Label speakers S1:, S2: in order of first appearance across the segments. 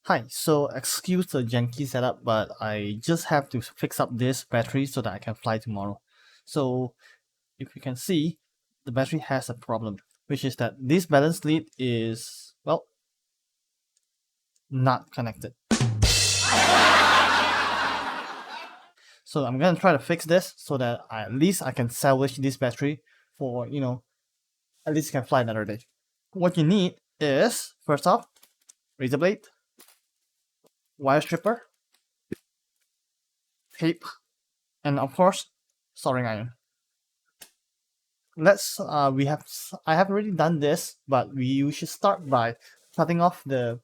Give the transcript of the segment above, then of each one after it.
S1: Hi, so excuse the janky setup, but I just have to fix up this battery so that I can fly tomorrow. So if you can see, the battery has a problem, which is that this balance lead is, well, not connected. So I'm gonna try to fix this so that at least I can salvage this battery for, at least can fly another day. What you need is, first off, razor blade, wire stripper, tape, and of course, soldering iron. I have already done this, but we should start by cutting off the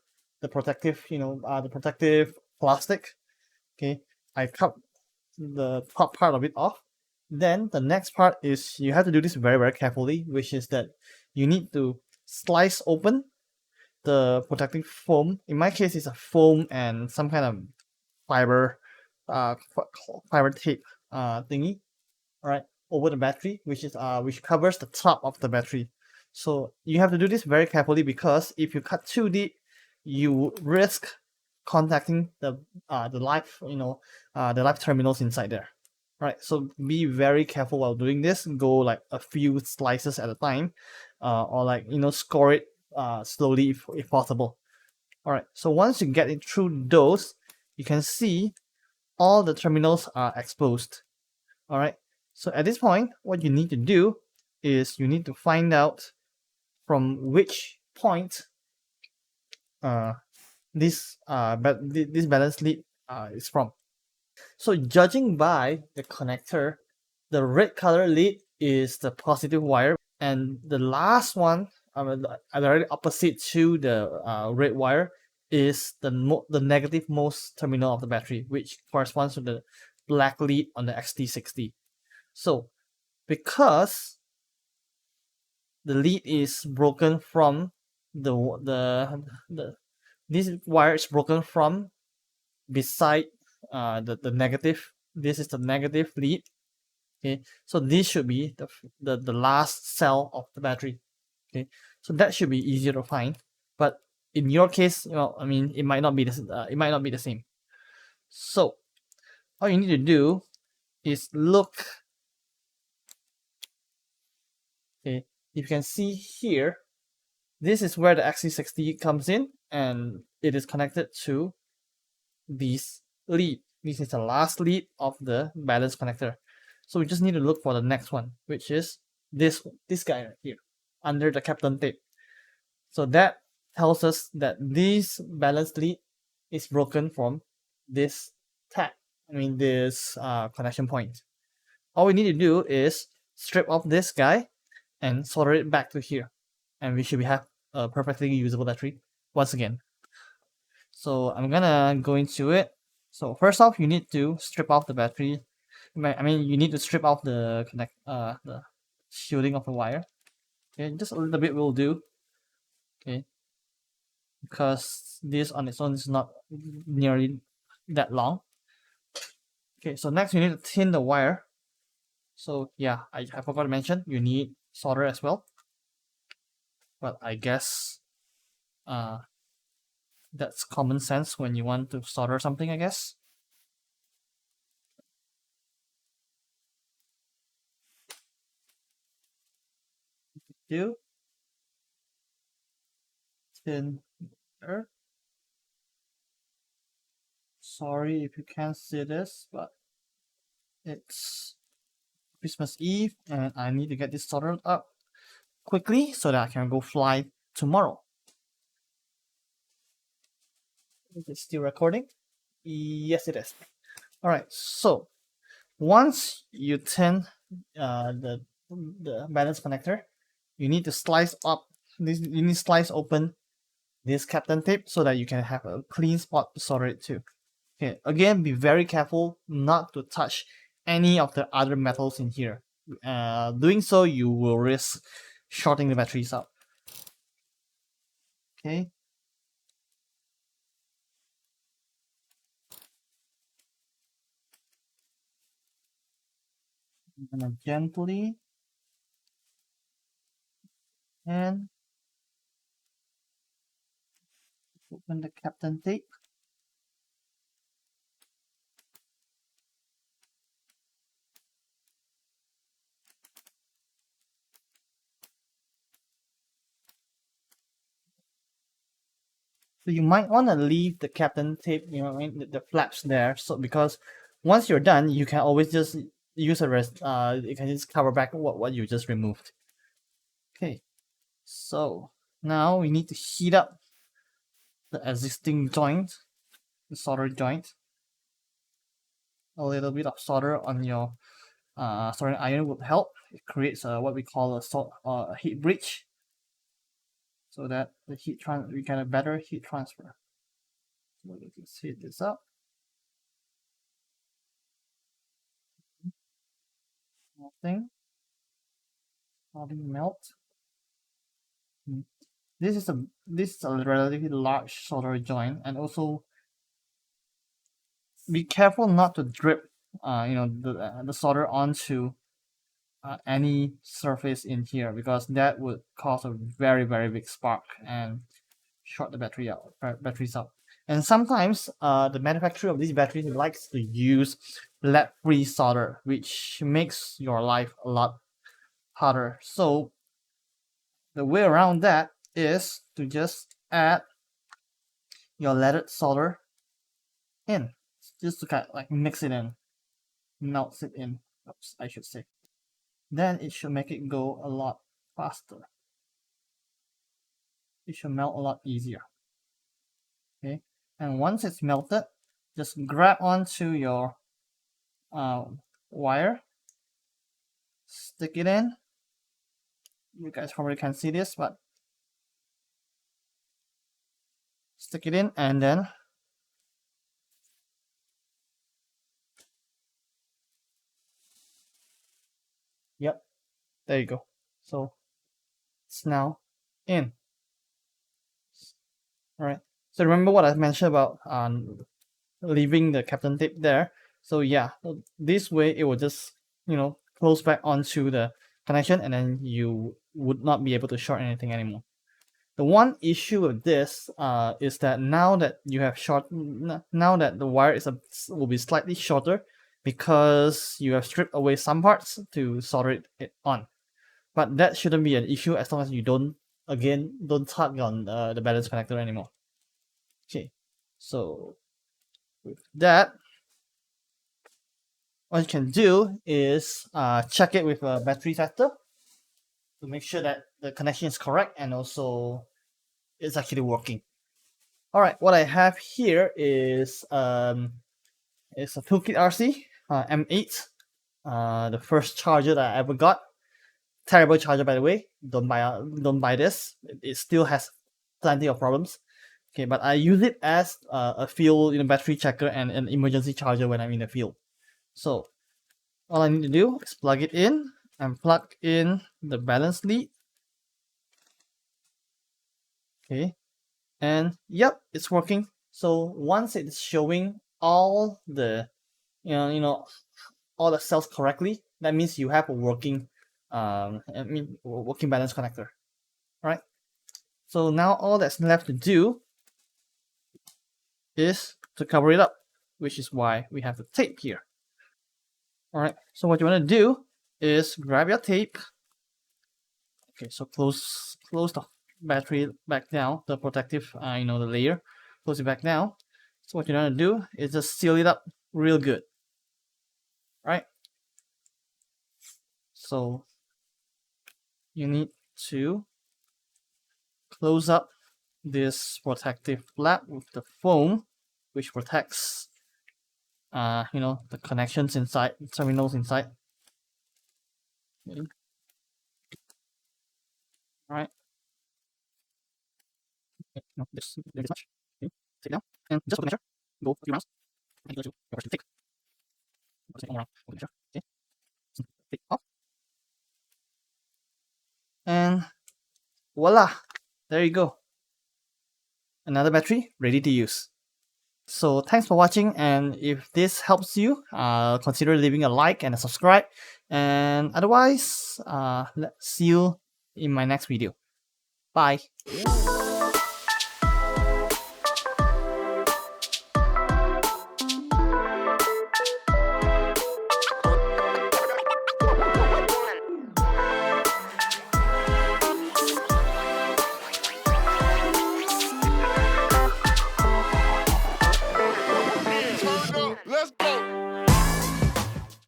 S1: protective, the protective plastic. Okay, I cut the top part of it off. Then the next part is you have to do this very carefully, which is that you need to slice open the protective foam. In my case, it's a foam and some kind of fiber, fiber tape thingy. All right, over the battery, which covers the top of the battery. So you have to do this very carefully because if you cut too deep, you risk contacting the live terminals inside there. All right, so be very careful while doing this. Go like a few slices at a time, or score it slowly if possible. All right, so once you get it through those, you can see all the terminals are exposed. All right, so at this point, what you need to do is you need to find out from which point this balance lead is from. So judging by the connector, the red color lead is the positive wire, and the last one, directly opposite to the red wire, is the negative most terminal of the battery, which corresponds to the black lead on the XT60. So because the lead is broken from the this wire is broken from beside the negative. This is the negative lead. Okay, so this should be the last cell of the battery. Okay, so that should be easier to find. But in your case, it might not be the same. So all you need to do is look. Okay, if you can see here, this is where the XT60 comes in, and it is connected to this lead. This is the last lead of the balance connector. So we just need to look for the next one, which is this guy right here, under the captain tape. So that tells us that this balance lead is broken from this tag. This connection point. All we need to do is strip off this guy and solder it back to here, and we should have a perfectly usable battery once again. So I'm gonna go into it. So first off, you need to strip off the battery. You need to strip off the shielding of the wire. Okay, just a little bit will do. Okay, because this on its own is not nearly that long. Okay, so next you need to thin the wire. So yeah, I forgot to mention you need solder as well. But I guess that's common sense when you want to solder something, I guess. Do thinner. Sorry if you can't see this, but it's Christmas Eve and I need to get this soldered up quickly so that I can go fly tomorrow. Is it still recording? Yes, it is. All right, so once you tin the balance connector, you need to slice up this. You need to slice open this captain tape so that you can have a clean spot to solder it to. Okay, again, be very careful not to touch any of the other metals in here. Doing so, you will risk shorting the batteries up. Okay. I'm gonna gently and Open the captain tape. So you might want to leave the captain tape, you know, the flaps there. So because once you're done, you can always just use a rest. You can just cover back what you just removed. Okay. So now we need to heat up the existing joint, the solder joint. A little bit of solder on your soldering iron would help. It creates what we call a heat bridge, so that the we get a better heat transfer. So let's heat this up. Nothing. Nothing melt. This is a relatively large solder joint, and also be careful not to drip the solder onto any surface in here, because that would cause a very big spark and short the batteries out. And sometimes the manufacturer of these batteries likes to use lead-free solder, which makes your life a lot harder. So the way around that is to just add your leaded solder in, just to kind of like mix it in, melts it in. Oops, I should say. Then it should make it go a lot faster. It should melt a lot easier. Okay, and once it's melted, just grab onto your wire, stick it in. You guys probably can't see this, but stick it in, and then yep, there you go. So it's now in. All right. So remember what I mentioned about leaving the captain tape there. So yeah, this way it will just, you know, close back onto the connection, and then you would not be able to short anything anymore. The one issue with this is that now that you have now that the wire will be slightly shorter, because you have stripped away some parts to solder it on. But that shouldn't be an issue as long as you don't tug on the balance connector anymore. Okay, so with that, what you can do is check it with a battery tester to make sure that the connection is correct and also it's actually working. All right, what I have here is a Toolkit RC M8, the first charger that I ever got. Terrible charger, by the way. Don't buy this. It still has plenty of problems. Okay, but I use it as a field, battery checker and an emergency charger when I'm in the field. So all I need to do is plug it in and plug in the balance lead. Okay, and yep, it's working. So once it's showing all the all the cells correctly, that means you have a working working balance connector. All right. So now all that's left to do is to cover it up, which is why we have the tape here. All right. So what you want to do is grab your tape. Okay. So close the battery back down, the protective, the layer. Close it back down. So what you're gonna do is just seal it up real good. All right. So you need to close up this protective flap with the foam, which protects the connections inside, terminals inside. Okay. All right. Okay. No, this much. Okay. Take it down, and just for the measure, go a few rounds, and go to your first take. One round for the measure. Okay. Take off, and voila! There you go. Another battery ready to use. So thanks for watching, and if this helps you, consider leaving a like and a subscribe, and otherwise let's see you in my next video. Bye.